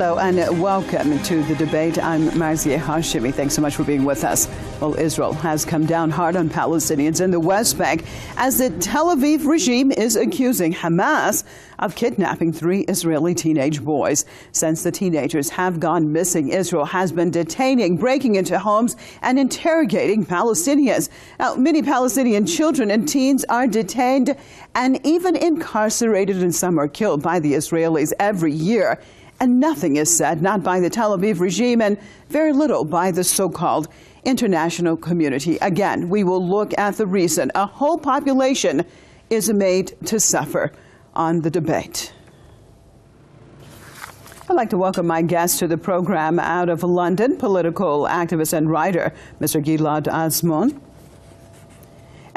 Hello and welcome to the debate. I'm Marzieh Hashemi. Thanks so much for being with us. Well, Israel has come down hard on Palestinians in the West Bank as the Tel Aviv regime is accusing Hamas of kidnapping 3 Israeli teenage boys. Since the teenagers have gone missing, Israel has been detaining, breaking into homes, and interrogating Palestinians. Now, many Palestinian children and teens are detained and even incarcerated, and some are killed by the Israelis every year. And nothing is said, not by the Tel Aviv regime and very little by the so-called international community. Again, we will look at the reason a whole population is made to suffer on the debate. I'd like to welcome my guest to the program out of London, political activist and writer, Mr. Gilad Atzmon.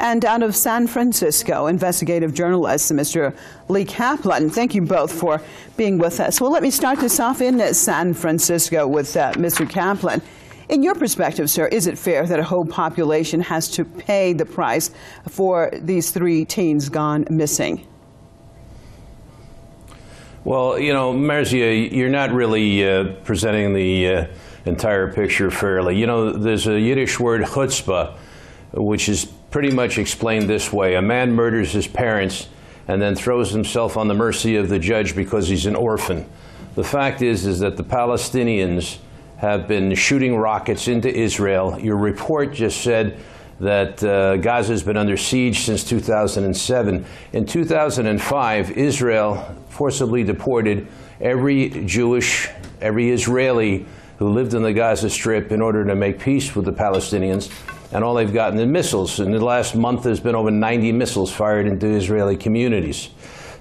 And out of San Francisco, investigative journalist, Mr. Lee Kaplan. Thank you both for being with us. Well, let me start this off in San Francisco with Mr. Kaplan. In your perspective, sir, is it fair that a whole population has to pay the price for these 3 teens gone missing? Well, you know, Marzieh, you're not really presenting the entire picture fairly. You know, there's a Yiddish word, chutzpah, which is pretty much explained this way. A man murders his parents and then throws himself on the mercy of the judge because he's an orphan. The fact is that the Palestinians have been shooting rockets into Israel. Your report just said that Gaza has been under siege since 2007. In 2005, Israel forcibly deported every Israeli who lived in the Gaza Strip in order to make peace with the Palestinians. And all they've gotten is missiles. In the last month, there's been over 90 missiles fired into Israeli communities.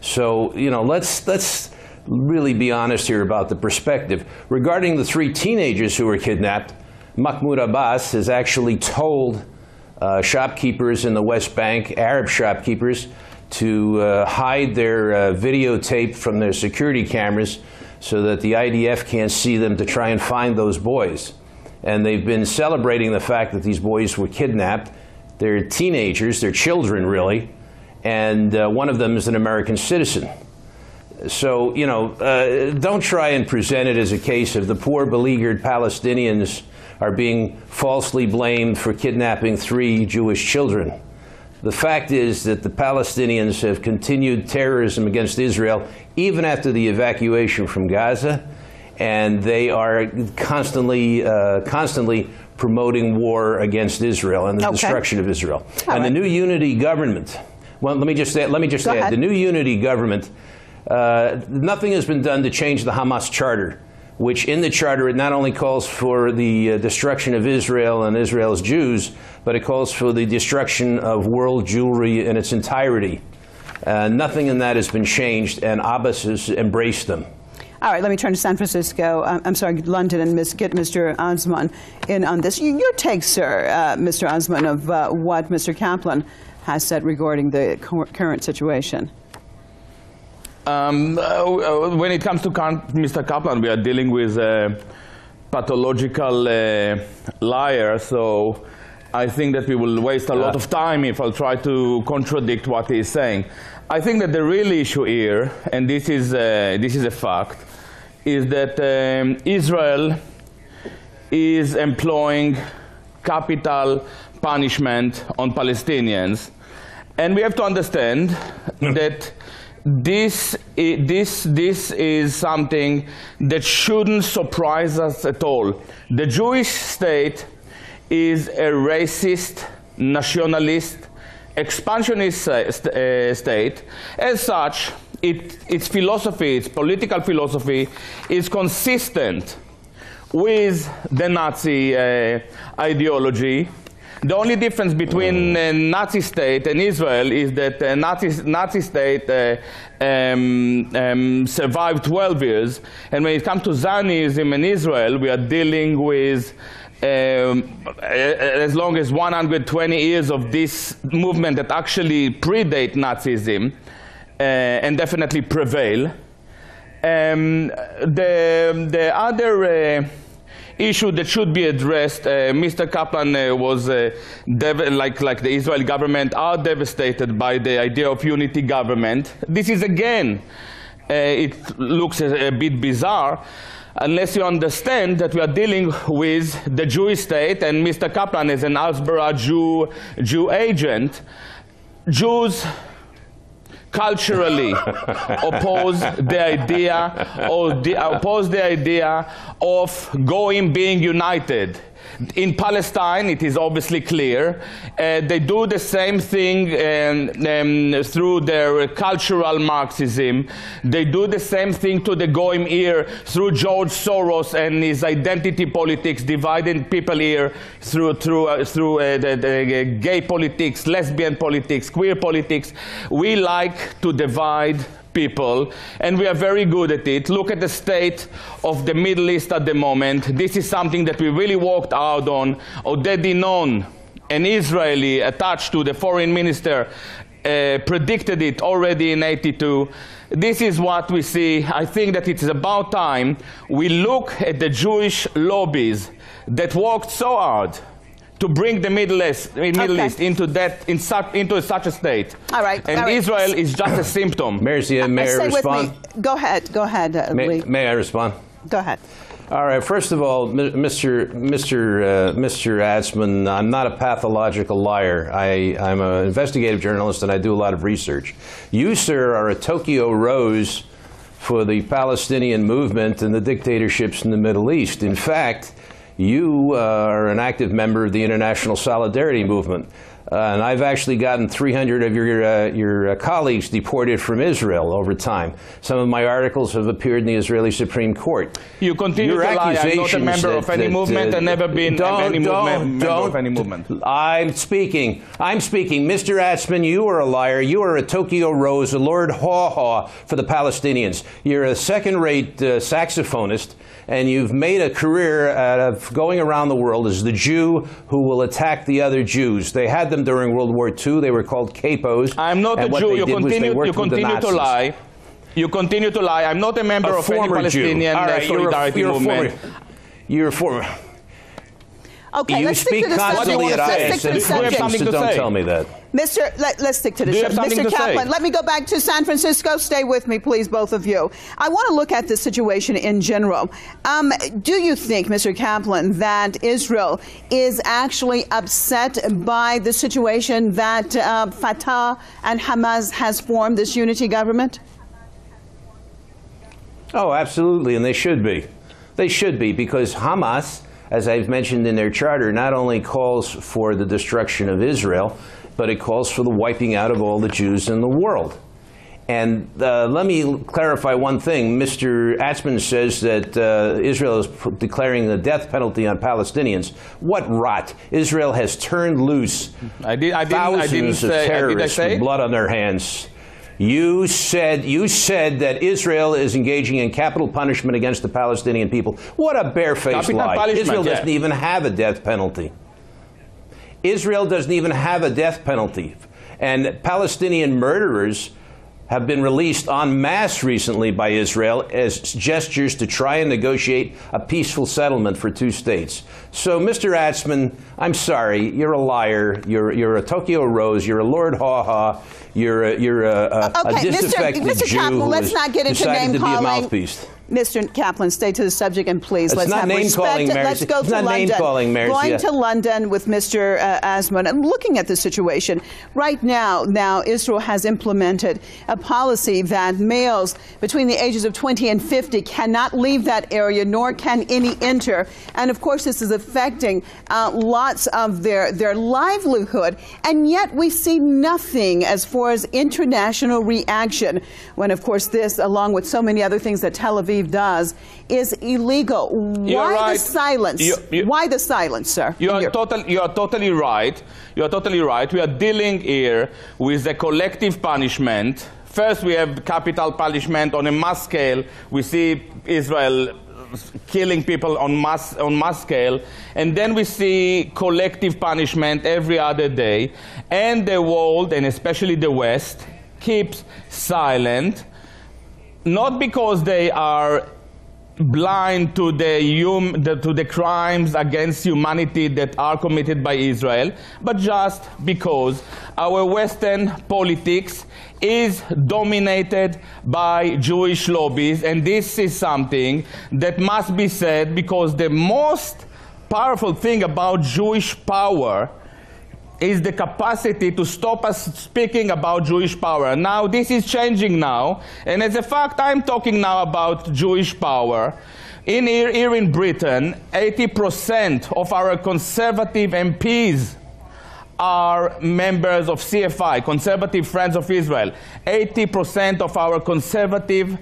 So, you know, let's really be honest here about the perspective. Regarding the 3 teenagers who were kidnapped, Mahmoud Abbas has actually told shopkeepers in the West Bank, Arab shopkeepers, to hide their videotape from their security cameras so that the IDF can't see them, to try and find those boys. And they've been celebrating the fact that these boys were kidnapped. They're teenagers, they're children really, and one of them is an American citizen. So, you know, don't try and present it as a case of the poor beleaguered Palestinians are being falsely blamed for kidnapping 3 Jewish children. The fact is that the Palestinians have continued terrorism against Israel even after the evacuation from Gaza. And they are constantly promoting war against Israel and the destruction of Israel. And the new unity government, well, let me just add, the new unity government, nothing has been done to change the Hamas charter, which in the charter, it not only calls for the destruction of Israel and Israel's Jews, but it calls for the destruction of world Jewry in its entirety. Nothing in that has been changed, and Abbas has embraced them. All right, let me turn to San Francisco, London, and get Mr. Atzmon in on this. Your take, sir, Mr. Atzmon, of what Mr. Kaplan has said regarding the current situation. When it comes to Mr. Kaplan, we are dealing with a pathological liar, so I think that we will waste a lot of time if I'll try to contradict what he's saying. I think that the real issue here, and this is a fact, is that Israel is employing capital punishment on Palestinians. And we have to understand that this is something that shouldn't surprise us at all. The Jewish state is a racist, nationalist, expansionist state. As such, its philosophy, its political philosophy, is consistent with the Nazi ideology. The only difference between Nazi state and Israel is that the Nazi state survived 12 years, and when it comes to Zionism in Israel, we are dealing with as long as 120 years of this movement that actually predate Nazism and definitely prevail. The other issue that should be addressed, Mr. Kaplan was, like the Israeli government, are devastated by the idea of unity government. This is, again, it looks a bit bizarre. unless you understand that we are dealing with the Jewish state, and Mr. Kaplan is an Hasbara Jew agent. Jews culturally oppose the idea of being united. In Palestine, it is obviously clear. They do the same thing through their cultural Marxism. They do the same thing to the Goyim here through George Soros and his identity politics, dividing people here through the gay politics, lesbian politics, queer politics. We like to divide people, and we are very good at it. Look at the state of the Middle East at the moment. This is something that we really worked out on. Oded Inon, an Israeli attached to the foreign minister, predicted it already in '82. This is what we see. I think that it's about time we look at the Jewish lobbies that worked so hard to bring the Middle East into such a state. All right. And all right. Israel is just a symptom. May I respond? Go ahead, Lee. May I respond? Go ahead. All right. First of all, Mr. Atzmon, I'm not a pathological liar. I'm an investigative journalist, and I do a lot of research. You, sir, are a Tokyo Rose for the Palestinian movement and the dictatorships in the Middle East. In fact, you are an active member of the International Solidarity Movement. And I've actually gotten 300 of your colleagues deported from Israel over time. Some of my articles have appeared in the Israeli Supreme Court. You continue to lie. I'm not a member of any movement and never been member of any movement. I'm speaking. Mr. Atzmon, you are a liar. You are a Tokyo Rose, a Lord Haw-Haw for the Palestinians. You're a second-rate saxophonist, and you've made a career out of going around the world as the Jew who will attack the other Jews. They had them during World War II. They were called capos. I'm not a Jew. You continue to lie. You continue to lie. I'm not a member of any Palestinian solidarity movement. You're a former. Okay, you speak constantly at us, so don't tell me that. Let's stick to the subject. Mr. Kaplan, let me go back to San Francisco. Stay with me, please, both of you. I want to look at the situation in general. Do you think, Mr. Kaplan, that Israel is actually upset by the situation that Fatah and Hamas has formed this unity government? Oh, absolutely, and they should be. They should be, because Hamas, as I've mentioned in their charter, not only calls for the destruction of Israel, but it calls for the wiping out of all the Jews in the world. And let me clarify one thing. Mr. Atzmon says that Israel is declaring the death penalty on Palestinians. What rot. Israel has turned loose thousands of terrorists with blood on their hands. You said that Israel is engaging in capital punishment against the Palestinian people. What a barefaced lie. Israel doesn't even have a death penalty. Israel doesn't even have a death penalty. And Palestinian murderers have been released en masse recently by Israel as gestures to try and negotiate a peaceful settlement for two states. So, Mr. Atzmon, I'm sorry, you're a liar. You're a Tokyo Rose. You're a Lord Haw-Haw. You're a disaffected Mr. Jew Kaplan, let's not get into decided to be a name-calling. Mouthpiece. Mr. Kaplan, stay to the subject, and please, let's have respect. Let's go to London. Going to London with Mr. Atzmon and looking at the situation. Right now, Israel has implemented a policy that males between the ages of 20 and 50 cannot leave that area, nor can any enter. And, of course, this is affecting lots of their livelihood. And yet we see nothing as far as international reaction when, of course, this, along with so many other things that Tel Aviv does, is illegal. Why the silence? Why the silence, sir? You are totally right. You are totally right. We are dealing here with a collective punishment. First, we have capital punishment on a mass scale. We see Israel killing people on mass scale, and then we see collective punishment every other day. And the world, and especially the West, keeps silent. Not because they are blind to the crimes against humanity that are committed by Israel, but just because our Western politics is dominated by Jewish lobbies, and this is something that must be said, because the most powerful thing about Jewish power is the capacity to stop us speaking about Jewish power. Now, this is changing now, and as a fact, I'm talking now about Jewish power. Here in Britain, 80% of our conservative MPs are members of CFI, Conservative Friends of Israel. 80% of our conservative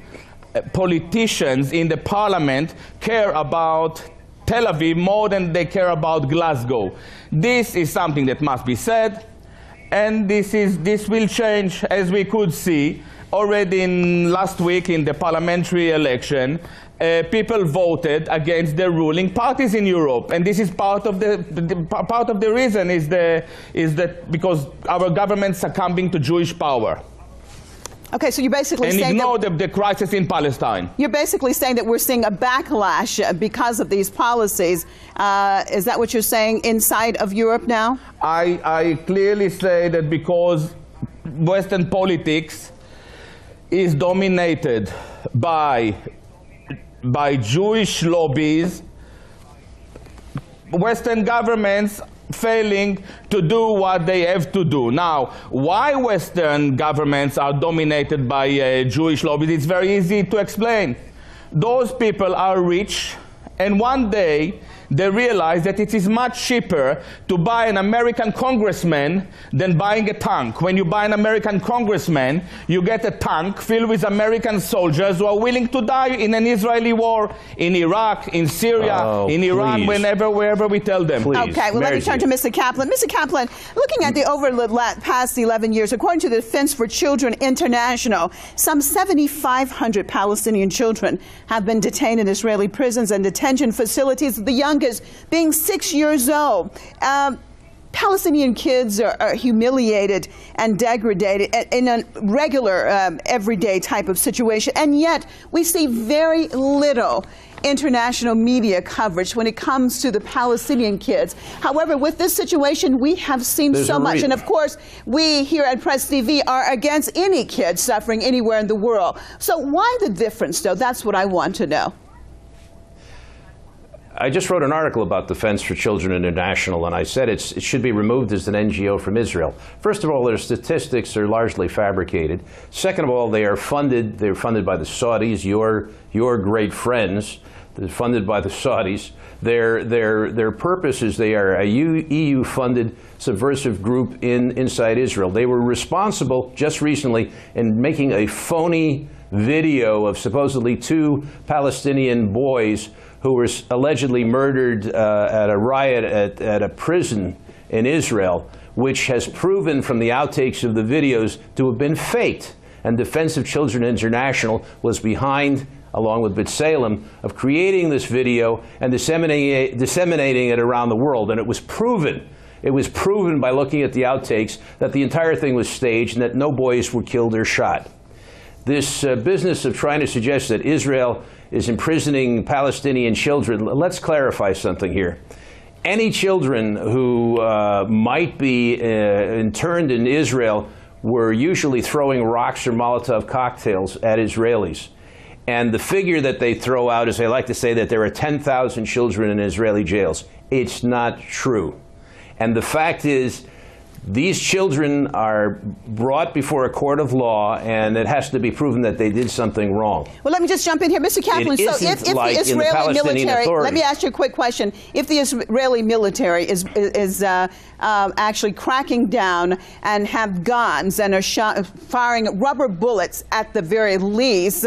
politicians in the parliament care about Tel Aviv more than they care about Glasgow. This is something that must be said, and this will change, as we could see already last week in the parliamentary election. People voted against the ruling parties in Europe, and this is part of the reason is that because our government succumbing to Jewish power. Okay, so you're basically saying ignore the crisis in Palestine. You're basically saying that we're seeing a backlash because of these policies. Is that what you're saying inside of Europe now? I clearly say that because Western politics is dominated by Jewish lobbies, Western governments failing to do what they have to do. Now, why Western governments are dominated by Jewish lobbies, it's very easy to explain. Those people are rich, and one day they realize that it is much cheaper to buy an American congressman than buying a tank. When you buy an American congressman, you get a tank filled with American soldiers who are willing to die in an Israeli war, in Iraq, in Syria, in Iran, wherever we tell them. Please. Okay, well, let me turn to Mr. Kaplan. Mr. Kaplan, looking at over the past 11 years, according to the Defense for Children International, some 7,500 Palestinian children have been detained in Israeli prisons and detention facilities. The youngest being 6 years old. Palestinian kids are humiliated and degraded in a regular, everyday type of situation, and yet we see very little international media coverage when it comes to the Palestinian kids. However, with this situation, we have seen so much, and of course, we here at Press TV are against any kid suffering anywhere in the world. So why the difference, though? That's what I want to know. I just wrote an article about Defense for Children International, and I said it should be removed as an NGO from Israel. First of all, their statistics are largely fabricated. Second of all, they're funded by the Saudis, your great friends. They're funded by the Saudis. Their purpose is they are a EU-funded subversive group inside Israel. They were responsible just recently in making a phony video of supposedly 2 Palestinian boys who were allegedly murdered at a riot at a prison in Israel, which has proven from the outtakes of the videos to have been faked. And Defense of Children International was behind, along with B'Tselem, of creating this video and disseminating it around the world. And it was proven. It was proven by looking at the outtakes that the entire thing was staged and that no boys were killed or shot. This business of trying to suggest that Israel is imprisoning Palestinian children, let's clarify something here. Any children who might be interned in Israel were usually throwing rocks or Molotov cocktails at Israelis. And the figure that they throw out is they like to say that there are 10,000 children in Israeli jails. It's not true. And the fact is, these children are brought before a court of law, and it has to be proven that they did something wrong. Well, let me just jump in here. Mr. Kaplan, so if the Israeli military, let me ask you a quick question. If the Israeli military is actually cracking down and have guns and are firing rubber bullets at the very least,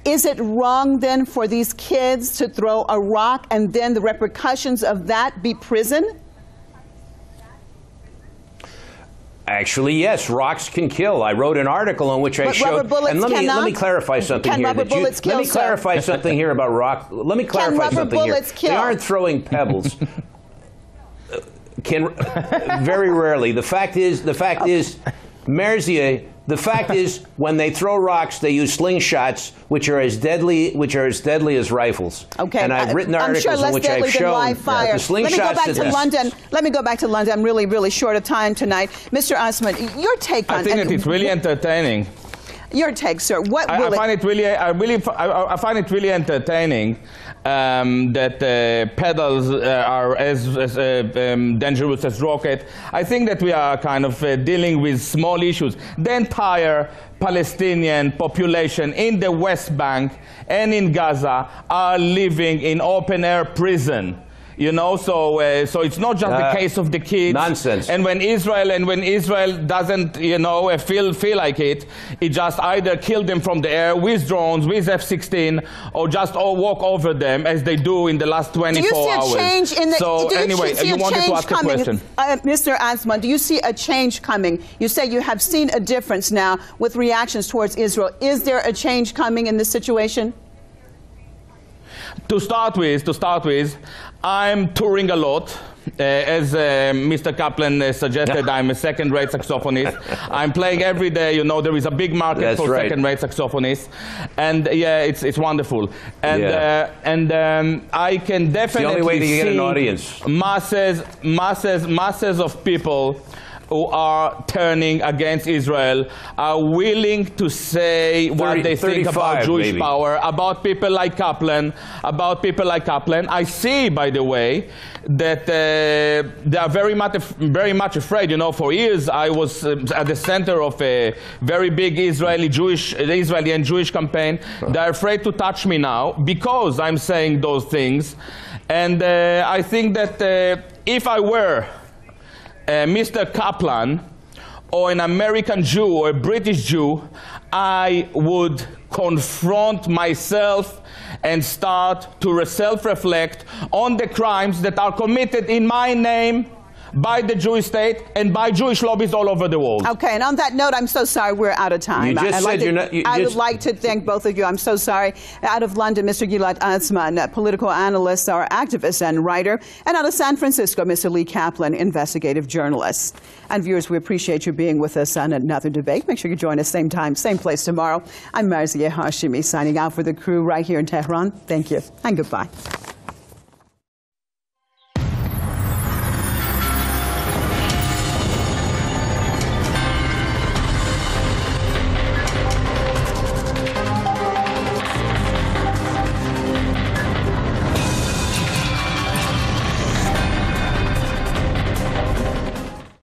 is it wrong then for these kids to throw a rock and then the repercussions of that be prison? Actually, yes, rocks can kill. I wrote an article in which I showed. And let me clarify something here. Let me clarify something here about rock. Let me clarify something here. They aren't throwing pebbles. Very rarely. The fact is, Merzier, the fact is, when they throw rocks, they use slingshots, which are as deadly as rifles. Okay, and I've written articles in which I've shown the slingshots. Let me go back to London. I'm really, really short of time tonight. Mr. Atzmon, your take on... I think that it's really entertaining. Your take, sir. I find it really entertaining that pedals are as dangerous as rocket. I think that we are kind of dealing with small issues. The entire Palestinian population in the West Bank and in Gaza are living in open-air prison. You know, so it's not just the case of the kids. Nonsense. And when Israel doesn't, you know, feel like it just either kill them from the air with drones, with F-16, or just walk over them as they do in the last 24 hours. Do you see a change in the? So anyway, you wanted to ask a question. Mr. Atzmon, do you see a change coming? You say you have seen a difference now with reactions towards Israel. Is there a change coming in this situation? To start with, I'm touring a lot. As Mr. Kaplan suggested, I'm a second-rate saxophonist. I'm playing every day. You know, there is a big market for second-rate saxophonists, and yeah, it's wonderful. And I can definitely it's the only way to get an audience. Masses of people who are turning against Israel are willing to say what they think about Jewish power, about people like Kaplan, I see, by the way, that they are very much afraid. You know, for years I was at the center of a very big Israeli and Jewish campaign. They're afraid to touch me now because I'm saying those things. And I think that if I were Mr. Kaplan, or an American Jew, or a British Jew, I would confront myself and start to self-reflect on the crimes that are committed in my name by the Jewish state and by Jewish lobbies all over the world. Okay, and on that note, I'm so sorry we're out of time. I would like to thank both of you. I'm so sorry. Out of London, Mr. Gilad Atzmon, political analyst or activist and writer. And out of San Francisco, Mr. Lee Kaplan, investigative journalist. And viewers, we appreciate you being with us on another debate. Make sure you join us same time, same place tomorrow. I'm Marzieh Hashemi signing out for the crew right here in Tehran. Thank you and goodbye.